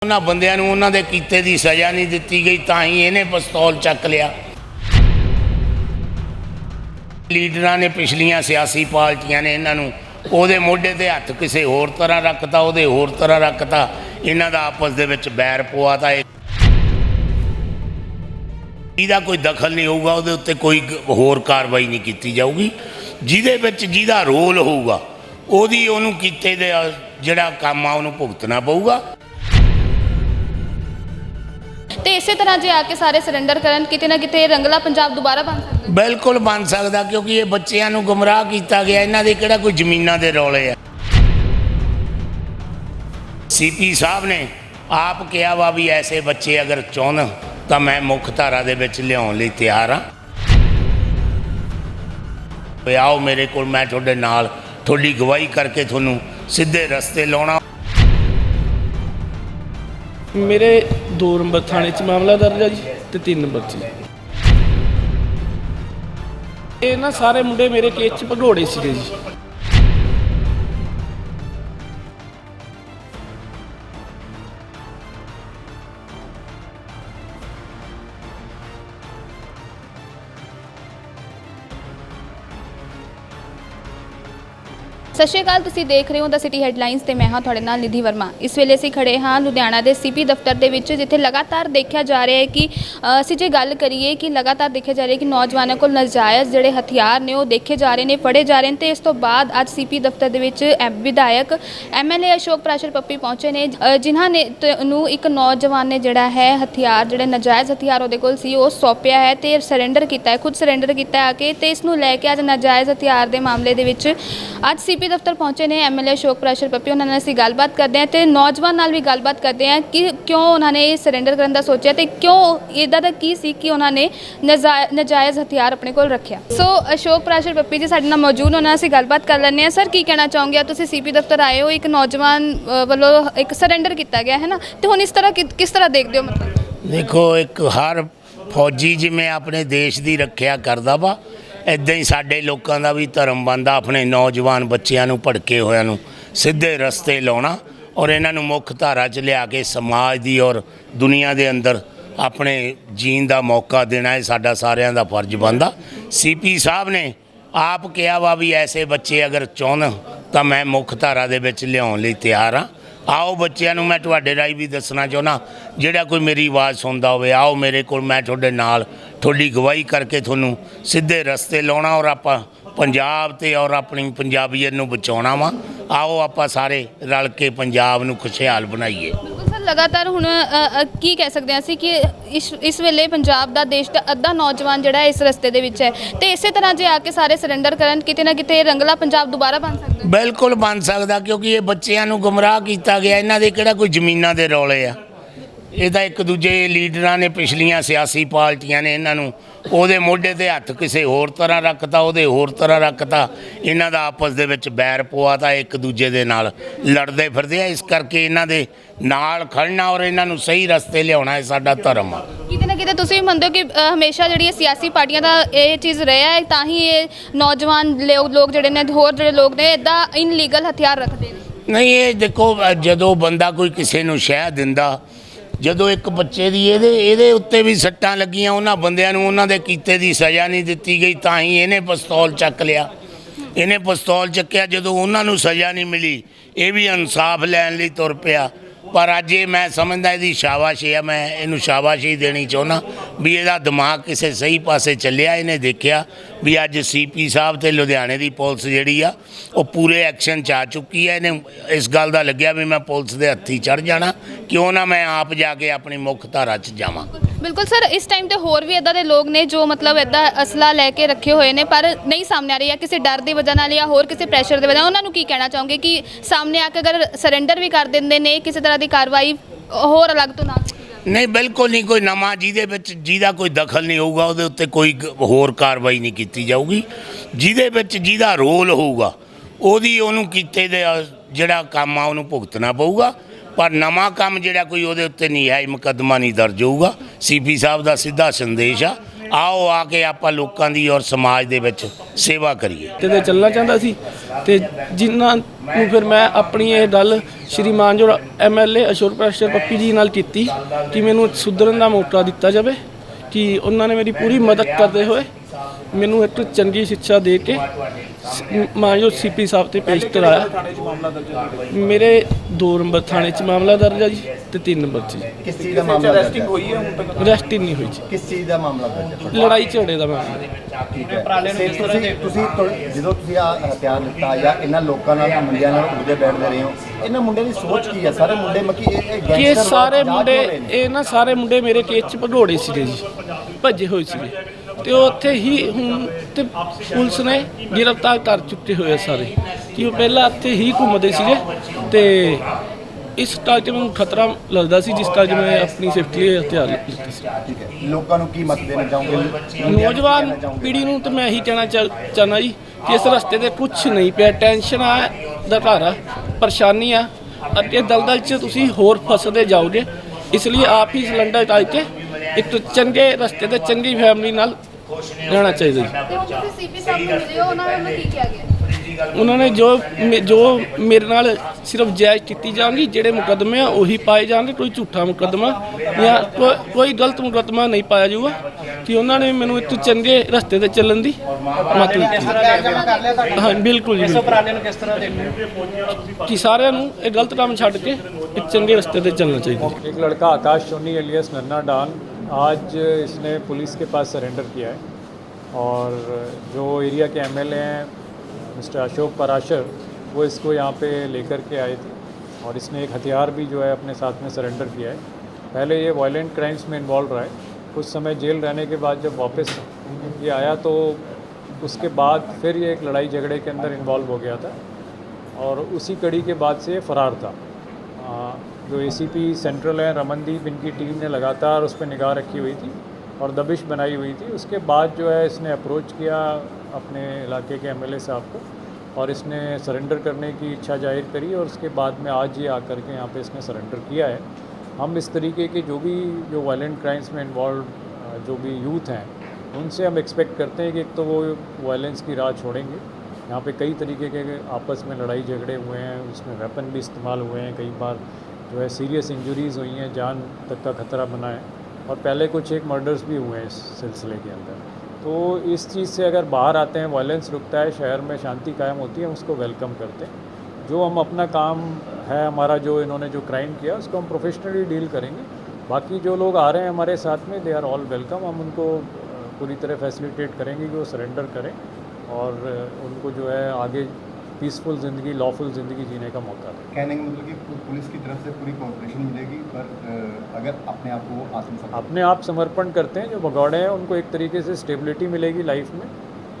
उन्होंने बंदियां नूं उन्हां दे कीते दी सज़ा नहीं दित्ती गई, तां ही इहने पिस्तौल चक लिया। लीडरां ने पिछलियां सियासी पार्टियां ने इन्हां नूं ਉਹਦੇ ਮੋਢੇ ਤੇ हथ किसी होर तरह रखता, ਉਹਦੇ होर तरह रखता, इन्हां दा आपस दे विच बैर पवाता। ਜਿਹਦਾ कोई दखल नहीं होगा ਉਹਦੇ उत्ते कोई होर कार्रवाई नहीं की जाऊगी। ਜਿਹਦੇ ਵਿੱਚ ਜਿਹਦਾ रोल होगा ਉਹਦੀ ਉਹਨੂੰ ਕੀਤੇ ਦੇ ਜਿਹੜਾ ਕੰਮ ਆ ਉਹਨੂੰ ਭੁਗਤਣਾ ਪਊਗਾ। तो इस तरह जो आके सारे सरेंडर करन किते ना किते रंगला पंजाब दोबारा बन सकता है। बिल्कुल बन सकता, क्योंकि ये बच्चों को गुमराह किया गया। इन्हों के किहड़ा कोई जमीनों के रौले है। CP साहब ने आप कहा वा भी ऐसे बच्चे अगर चाहन तो मैं मुख्य धारा दे विच लियाउण लई तैयार हाँ। आओ मेरे को, मैं तुहाडे नाल तुहाडी गवाही करके तुहानूं सीधे रस्ते लाउणा। मेरे 2 नंबर थाने च मामला दर्ज है जी, तो 3 नंबर च ये ना सारे मुंडे मेरे केस च भगौड़े सीगे जी। सत श्री अकाल, तुसीं देख रहे हो द सिटी हैडलाइनस ते मैं हाँ तुहाडे नाल निधि वर्मा। इस वेले असीं खड़े हाँ लुधियाना के CP दफ्तर दे विच, जिथे लगातार देखा जा रहा है कि असीं जे गल करिए कि लगातार देखा जा रहा है कि नौजवानों को नजायज़ जिहड़े हथियार ने वो देखे जा रहे हैं, फड़े जा रहे हैं। तो इस तो बाद अज CP दफ्तर दे विच विधायक MLA अशोक प्राशर पप्पी पहुंचे ने, जिन्हां ने नूं एक नौजवान ने जिहड़ा है हथियार जिहड़े नजायज़ हथियार उहदे कोल सी वो सौंपिया है तो सरेंडर किया है, खुद सरेंडर किया आके। तो इस नूं लैके अज नजायज़ हथियार के मामले दे विच अज CP दफ्तर पहुंचे ने MLA अशोक प्राशर पप्पी। उन्होंने असीं गलबात करते हैं तो नौजवान नाल भी गलबात करते हैं कि क्यों उन्होंने सरेंडर करने का सोचा तो क्यों इदा दा की सी कि उन्होंने नजायज़ हथियार अपने को रखा। सो अशोक प्राशर पप्पी जी साडे नाल मौजूद, उन्होंने असीं गलबात कर लैंदे हैं। सर की कहना चाहोगे, तुसीं CP दफ्तर आए हो, एक नौजवान वालों एक सरेंडर किया गया है ना, तो हुण इस तरह किस तरह देखते हो? मतलब देखो, एक हर फौजी जिमें अपने देश की रखिया करता वा, इदां ही साडे लोकां दा भी धर्म बनदा अपने नौजवान बच्चियां नूं भड़के होयां नूं सीधे रस्ते लाउणा और इन्हां नूं मुख्य धारा च लिया के समाज दी और दुनिया दे अंदर अपने जीण दा मौका देना है साडा सारियां दा फर्ज बनदा। CP साहब ने आप कहा वा भी ऐसे बच्चे अगर चाहन तो मैं मुख्य धारा दे विच लियाउण लई तैयार हाँ। आओ बच्चों नूं मैं तुहाडे राही भी दसना चाहुंदा, जिहड़ा कोई मेरी आवाज़ सुनदा होवे, आओ मेरे कोल, मैं तुहाडे नाल तुहाडी गवाही करके तुहानूं सीधे रस्ते लाउणा और आपां पंजाब ते और अपनी पंजाबीयत नूं बचाउणा वा। आओ आपां सारे रल के पंजाब नूं खुशहाल बनाईए। बिल्कुल सर, लगातार हुण की कह सकते हैं असीं कि इस वेले पंजाब दा देश दा अद्धा नौजवान जिहड़ा इस रस्ते दे विच है, तो इस तरह जे आके सारे सरेंडर करन किते ना किते रंगला पंजाब दोबारा बन सकदा है। बिल्कुल बन सकता, क्योंकि ये बच्चों को गुमराह किया गया। इन्हों के किहड़ा कोई जमीनों के रौले आ। ये तो एक दूजे लीडरां ने पिछलियां सियासी पार्टियां ने इन्हों ਉਹਦੇ ਮੋਢੇ ਤੇ हथ किसी होर तरह रखता, ਉਹਦੇ होर तरह रखता, इन्हां दा आपस दे विच बैर पवाता, एक दूजे दे नाल लड़दे फिरदे आ। इस करके इन्हां दे नाल खड़ना और इन्हां नूं सही रस्ते लियाउणा है साडा धर्म आ। किते ना किते तुसीं मंनदे हो कि हमेशा जिहड़ी सियासी पार्टियां दा ये चीज़ रहा है, तां ही ये नौजवान लोग जिहड़े ने होर जिहड़े लोग ने इदां इनलीगल हथियार रखते हैं? नहीं, ये देखो, जदों बंदा कोई किसी नूं शह दिंदा, ਜਦੋਂ एक बच्चे की ਇਹਦੇ ਉੱਤੇ भी सट्टां लगियां, उन्होंने बंदियां नूं उन्हां दे कीते दी सज़ा नहीं दित्ती गई, तां ही इहने पिस्तौल चक लिया। इहने पिस्तौल चक्या, जदों उन्हां नूं सज़ा नहीं मिली ये भी इंसाफ लैण लई तुर पिया। पर अज ये मैं समझदा इहदी शाबाशी है, मैं इहनूं शाबाशी देनी चाहुंदा भी इहदा दिमाग किसी सही पासे चलिया। इहने देखिया भी अज CP साहब ते लुधियाने की पुलिस जिहड़ी आ वो पूरे एक्शन च आ चुकी है। इहने इस गल दा लग्या भी मैं पुलिस दे हत्थी चढ़ जाना, क्यों ना मैं आप जाके अपनी मुख्य धारा च जावां। बिल्कुल सर, इस टाइम तो होर भी इदां दे लोग ने जो मतलब इदां असला लैके रखे हुए ने पर नहीं सामने आ रही, या किसी डर की वजह नाल या होर किसी प्रैशर की वजह, उन्होंने की कहना चाहोगे कि सामने आके अगर सरेंडर भी कर देंदे ने किसी तरह की कार्रवाई होर अलग तो ना? नहीं, बिल्कुल नहीं। कोई नवा जिहदा कोई दखल नहीं होगा ਉਹਦੇ ਉੱਤੇ कोई होर कार्रवाई नहीं की जाऊगी। ਜਿਹਦਾ रोल होगा ਉਹਦੀ ਉਹਨੂੰ ਕੀਤੇ ਦੇ ਜਿਹੜਾ ਕੰਮ ਆ ਉਹਨੂੰ ਭੁਗਤਣਾ ਪਊਗਾ। पर नवा काम जिहड़ा कोई ਉਹਦੇ ਉੱਤੇ नहीं है मुकदमा नहीं दर्ज होगा। CP साहब का सीधा संदेश आ ਆਓ ਆ ਕੇ ਆਪਾਂ ਲੋਕਾਂ ਦੀ ਔਰ ਸਮਾਜ ਦੇ ਵਿੱਚ ਸੇਵਾ ਕਰੀਏ। ਤੇ ਚੱਲਣਾ ਚਾਹੁੰਦਾ ਸੀ ਤੇ ਜਿਨ੍ਹਾਂ ਨੂੰ ਫਿਰ ਮੈਂ ਆਪਣੀ ਇਹ ਗੱਲ ਸ਼੍ਰੀ ਮਾਨਯੋਗ MLA ਅਸ਼ੋਕ ਪ੍ਰੈਸ਼ਰ ਪੱਪੀ ਜੀ ਨਾਲ ਕੀਤੀ ਕਿ ਮੈਨੂੰ ਸੁਧਰਨ ਦਾ ਮੌਕਾ ਦਿੱਤਾ ਜਾਵੇ, ਕਿ ਉਹਨਾਂ ਨੇ ਮੇਰੀ ਪੂਰੀ ਮਦਦ ਕਰਦੇ ਹੋਏ ਮੈਨੂੰ ਇੱਕ ਚੰਗੀ ਸਿੱਖਿਆ ਦੇ ਕੇ ਮਾਨਯੋਗ CP ਸਾਹਿਬ ਤੇ ਪੇਸ਼ ਕਰਾਇਆ। ਮੇਰੇ 2 ਨੰਬਰ ਥਾਣੇ 'ਚ ਮਾਮਲਾ ਦਰਜ ਹੈ ਜੀ ਤੇ 3 ਨੰਬਰ 'ਚ ਜੀ। ਕਿਸ ਚੀਜ਼ ਦਾ ਮਾਮਲਾ ਅਰੈਸਟਿੰਗ ਹੋਈ ਹੈ ਹੁਣ ਤੱਕ? ਅਰੈਸਟ ਹੀ ਨਹੀਂ ਹੋਈ ਜੀ, ਕਿਸ ਚੀਜ਼ ਦਾ ਮਾਮਲਾ ਦਰਜ ਹੈ? ਲੜਾਈ ਝਗੜੇ ਦਾ ਮਾਮਲਾ। ਠੀਕ ਹੈ। ਤੁਸੀਂ ਜਦੋਂ ਤੁਸੀਂ ਆ ਹਥਿਆਰ ਲਿੱਤਾ ਜਾਂ ਇਹਨਾਂ ਲੋਕਾਂ ਨਾਲ ਮੁੰਡਿਆਂ ਨਾਲ ਉੱਠਦੇ ਬੈਠਦੇ ਰਹੇ ਹੋ, ਇਹਨਾਂ ਮੁੰਡਿਆਂ ਦੀ ਸੋਚ ਕੀ ਹੈ? ਸਾਰੇ ਮੁੰਡੇ ਮੱਕੀ ਇਹ ਕਿ ਗੈਂਗਸਟਰ ਇਹ ਸਾਰੇ ਮੁੰਡੇ ਸਾਰੇ ਮੁੰਡੇ ਮੇਰੇ ਕੇਸ 'ਚ ਭਗੌੜੇ ਸੀਗੇ ਜੀ, ਭੱਜੇ ਹੋਏ ਸੀਗੇ ਤੇ ਉਹ ਉੱਥੇ ਹੀ ਹੁਣ ਤੇ ਪੁਲਿਸ ਨੇ ਗ੍ਰਿਫਤਾਰ ਕਰ ਚੁੱਕੇ ਹੋਏ ਆ ਸਾਰੇ, ਕਿ ਉਹ ਪਹਿਲਾਂ ਇੱਥੇ ਹੀ ਘੁੰਮਦੇ ਸੀਗੇ ਤੇ ਇਸ ਕਰਕੇ ਮੈਨੂੰ ਖਤਰਾ ਲੱਗਦਾ ਸੀ, ਜਿਸ ਕਰਕੇ ਮੈਂ ਆਪਣੀ ਸੇਫਟੀ ਲਈ ਹਥਿਆਰ ਲਿੱਤੇ ਸੀ। ਠੀਕ ਹੈ। ਲੋਕਾਂ ਨੂੰ ਕੀ ਮਤ ਦੇਣਾ ਚਾਹੋਗੇ? ਨੌਜਵਾਨ ਪੀੜ੍ਹੀ ਨੂੰ ਤਾਂ ਮੈਂ ਇਹੀ ਕਹਿਣਾ ਚਾਹੁੰਦਾ ਜੀ ਕਿ ਇਸ ਰਸਤੇ ਤੇ ਕੁਝ ਨਹੀਂ ਪਿਆ, ਟੈਨਸ਼ਨ ਆ ਦਾ ਘਰ ਆ, ਪਰੇਸ਼ਾਨੀ ਆ ਅਤੇ ਦਲਦਲ 'ਚ ਤੁਸੀਂ ਹੋਰ ਫਸਦੇ ਜਾਓਗੇ। ਇਸ ਲਈ ਆਪ ਹੀ ਸਿਲੰਡਰ ਕਰਕੇ ਇੱਕ ਚੰਗੇ ਰਸਤੇ ਤੇ ਚੰਗੀ ਫੈਮਿਲੀ ਨਾਲ ਰਹਿਣਾ ਚਾਹੀਦਾ ਜੀ। ਤੇ ਹੁਣ ਤੁਸੀਂ CP ਸਾਹਿਬ ਨੂੰ ਮਿਲੇ ਹੋ, ਉਹਨਾਂ ਵੱਲੋਂ ਕੀ ਕਿਹਾ ਗਿਆ? ਉਹਨਾਂ ਨੇ ਜੋ ਮੇਰੇ ਨਾਲ ਸਿਰਫ ਜਾਇਜ਼ ਕੀਤੀ ਜਾਣਗੀ, ਜਿਹੜੇ ਮੁਕੱਦਮੇ ਆ ਉਹੀ ਪਾਏ ਜਾਣਗੇ, ਕੋਈ ਝੂਠਾ ਮੁਕੱਦਮਾ ਜਾਂ ਕੋਈ ਗਲਤ ਮੁਕੱਦਮਾ ਨਹੀਂ ਪਾਇਆ ਜਾਊਗਾ, ਕਿ ਉਹਨਾਂ ਨੇ ਮੈਨੂੰ ਇੱਕ ਚੰਗੇ ਰਸਤੇ ਤੇ ਚੱਲਣ ਦੀ ਮਤ ਦਿੱਤੀ। ਹਾਂ ਬਿਲਕੁਲ ਜੀ, ਕਿ ਸਾਰਿਆਂ ਨੂੰ ਇਹ ਗਲਤ ਕੰਮ ਛੱਡ ਕੇ ਇੱਕ ਚੰਗੇ ਰਸਤੇ ਤੇ ਚੱਲਣਾ ਚਾਹੀਦਾ। एक लड़का आकाश सोनी एलियस नन्ना डान आज इसने पुलिस के पास सरेंडर किया है और जो एरिया के MLA हैं मिस्टर अशोक पराशर वो इसको यहाँ पे लेकर के आए थे और इसने एक हथियार भी जो है अपने साथ में सरेंडर किया है। पहले ये वायलेंट क्राइम्स में इन्वॉल्व रहा है, कुछ समय जेल रहने के बाद जब वापस ये आया तो उसके बाद फिर ये एक लड़ाई झगड़े के अंदर इन्वॉल्व हो गया था और उसी कड़ी के बाद से ये फ़रार था। जो ACP सेंट्रल हैं रमनदीप, इनकी टीम ने लगातार उस पर निगाह रखी हुई थी और दबिश बनाई हुई थी। उसके बाद जो है इसने अप्रोच किया अपने इलाके के MLA साहब को और इसने सरेंडर करने की इच्छा जाहिर करी और उसके बाद में आज ये आकर के यहाँ पे इसने सरेंडर किया है। हम इस तरीके के जो वायलेंट क्राइम्स में इन्वॉल्व जो भी यूथ हैं उनसे हम एक्सपेक्ट करते हैं कि एक तो वो वायलेंस की राह छोड़ेंगे। यहाँ पे कई तरीके के आपस में लड़ाई झगड़े हुए हैं, उसमें वेपन भी इस्तेमाल हुए हैं, कई बार जो है सीरियस इंजरीज़ हुई हैं, जान तक का खतरा बना है और पहले कुछ एक मर्डर्स भी हुए हैं इस सिलसिले के अंदर। तो इस चीज़ से अगर बाहर आते हैं, वायलेंस रुकता है, शहर में शांति कायम होती है, हम उसको वेलकम करते हैं। जो हम अपना काम है हमारा, जो इन्होंने जो क्राइम किया उसको हम प्रोफेशनली डील करेंगे। बाकी जो लोग आ रहे हैं हमारे साथ में दे आर ऑल वेलकम। हम उनको पूरी तरह फैसिलिटेट करेंगे कि वो सरेंडर करें और उनको जो है आगे पीसफुल ज़िंदगी, लॉफुल ज़िंदगी जीने का मौका दें। कहने का मतलब कि पुलिस की तरफ से पूरी कोऑपरेशन मिलेगी, पर अगर अपने आप को अपने आप समर्पण करते हैं जो भगौड़े हैं उनको एक तरीके से स्टेबिलिटी मिलेगी लाइफ में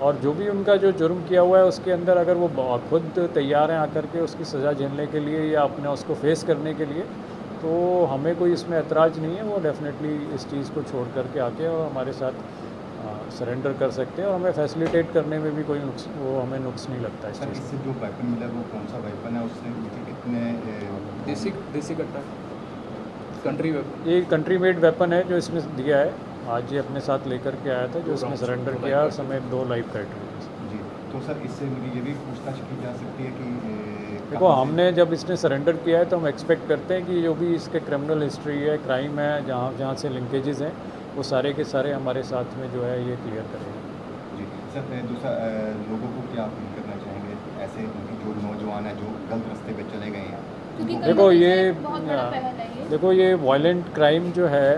और जो भी उनका जो जुर्म किया हुआ है उसके अंदर अगर वो खुद तैयार हैं आकर के उसकी सज़ा झेलने के लिए या अपने उसको फेस करने के लिए, तो हमें कोई इसमें ऐतराज़ नहीं है। वो डेफिनेटली इस चीज़ को छोड़ करके आके और हमारे साथ सरेंडर कर सकते हैं और हमें फैसिलिटेट करने में भी कोई वो हमें नुक्स नहीं लगता है। सर इससे जो वेपन मिला वो कौन सा वेपन है? उससे कितने देसी कट्टा कंट्री वेपन? ये कंट्री मेड वेपन है जो इसने दिया है, आज ये अपने साथ लेकर के आया था, जो इसने सरेंडर किया और समेत 2 लाइव कैरेक्टर। जी, तो सर इससे मुझे ये भी पूछताछ की जा सकती है कि देखो हमने जब इसने सरेंडर किया है तो हम एक्सपेक्ट करते हैं कि जो भी इसके क्रिमिनल हिस्ट्री है, क्राइम है, जहाँ से लिंकेजेस हैं वो सारे के सारे हमारे साथ में जो है ये क्लियर करेंगे। जी सर, दूसरा लोगों को क्या अपील करना चाहेंगे ऐसे जो नौजवान हैं जो गलत रास्ते पे चले गए हैं? देखो ये वायलेंट क्राइम जो है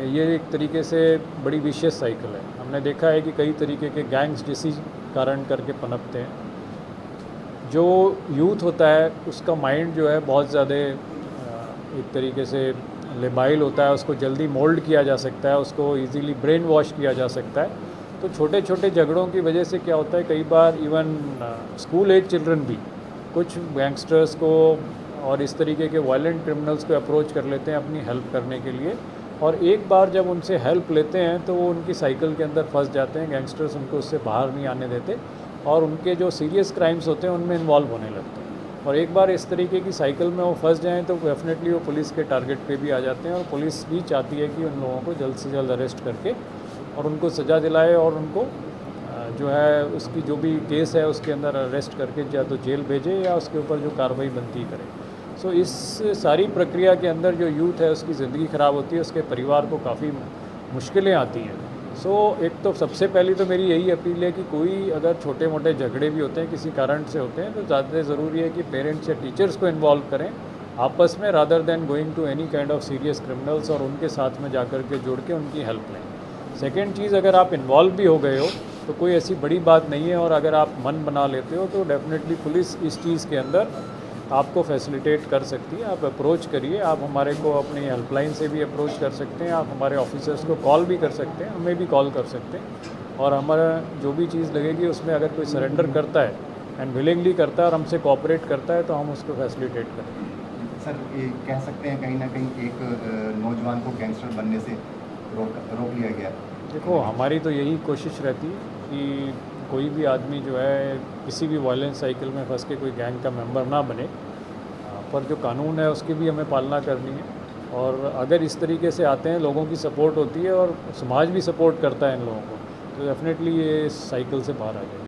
ये एक तरीके से बड़ी विशियस साइकिल है। हमने देखा है कि कई तरीके के गैंग्स इसी कारण करके पनपते हैं। जो यूथ होता है उसका माइंड जो है बहुत ज़्यादा एक तरीके से लेबाइल होता है, उसको जल्दी मोल्ड किया जा सकता है, उसको इजीली ब्रेन वॉश किया जा सकता है। तो छोटे छोटे झगड़ों की वजह से क्या होता है, कई बार इवन स्कूल एज चिल्ड्रन भी कुछ गैंगस्टर्स को और इस तरीके के वायलेंट क्रिमिनल्स को अप्रोच कर लेते हैं अपनी हेल्प करने के लिए, और एक बार जब उनसे हेल्प लेते हैं तो वो उनकी साइकिल के अंदर फंस जाते हैं। गैंगस्टर्स उनको उससे बाहर नहीं आने देते और उनके जो सीरियस क्राइम्स होते हैं उनमें इन्वॉल्व होने लगते हैं। और एक बार इस तरीके की साइकिल में वो फंस जाएं तो डेफिनेटली वो पुलिस के टारगेट पे भी आ जाते हैं और पुलिस भी चाहती है कि उन लोगों को जल्द से जल्द अरेस्ट करके और उनको सज़ा दिलाए और उनको जो है उसकी जो भी केस है उसके अंदर अरेस्ट करके या तो जेल भेजे या उसके ऊपर जो कार्रवाई बनती करे। सो इस सारी प्रक्रिया के अंदर जो यूथ है उसकी ज़िंदगी ख़राब होती है, उसके परिवार को काफ़ी मुश्किलें आती हैं। सो एक तो सबसे पहली तो मेरी यही अपील है कि कोई अगर छोटे मोटे झगड़े भी होते हैं किसी कारण से होते हैं तो ज़्यादा ज़रूरी है कि पेरेंट्स या टीचर्स को इन्वॉल्व करें आपस में, rather than going to any kind of serious criminals, और उनके साथ में जाकर के जुड़ के उनकी हेल्प लें। सेकेंड चीज़, अगर आप इन्वॉल्व भी हो गए हो तो कोई ऐसी बड़ी बात नहीं है, और अगर आप मन बना लेते हो तो डेफिनेटली पुलिस इस चीज़ के अंदर आपको फैसिलिटेट कर सकती है। आप अप्रोच करिए, आप हमारे को अपनी हेल्पलाइन से भी अप्रोच कर सकते हैं, आप हमारे ऑफिसर्स को कॉल भी कर सकते हैं, हमें भी कॉल कर सकते हैं, और हमारा जो भी चीज़ लगेगी उसमें अगर कोई सरेंडर करता है एंड विलिंगली करता है और हमसे कोऑपरेट करता है तो हम उसको फैसिलिटेट करेंगे। सर ये कह सकते हैं कहीं ना कहीं एक नौजवान को गैंगस्टर बनने से रोक लिया गया। देखो, हमारी तो यही कोशिश रहती है कि कोई भी आदमी जो है किसी भी वायलेंस साइकिल में फंस के कोई गैंग का मेंबर ना बने, पर जो कानून है उसकी भी हमें पालना करनी है, और अगर इस तरीके से आते हैं लोगों की सपोर्ट होती है और समाज भी सपोर्ट करता है इन लोगों को, तो डेफिनेटली ये इस साइकिल से बाहर आ जाएगी।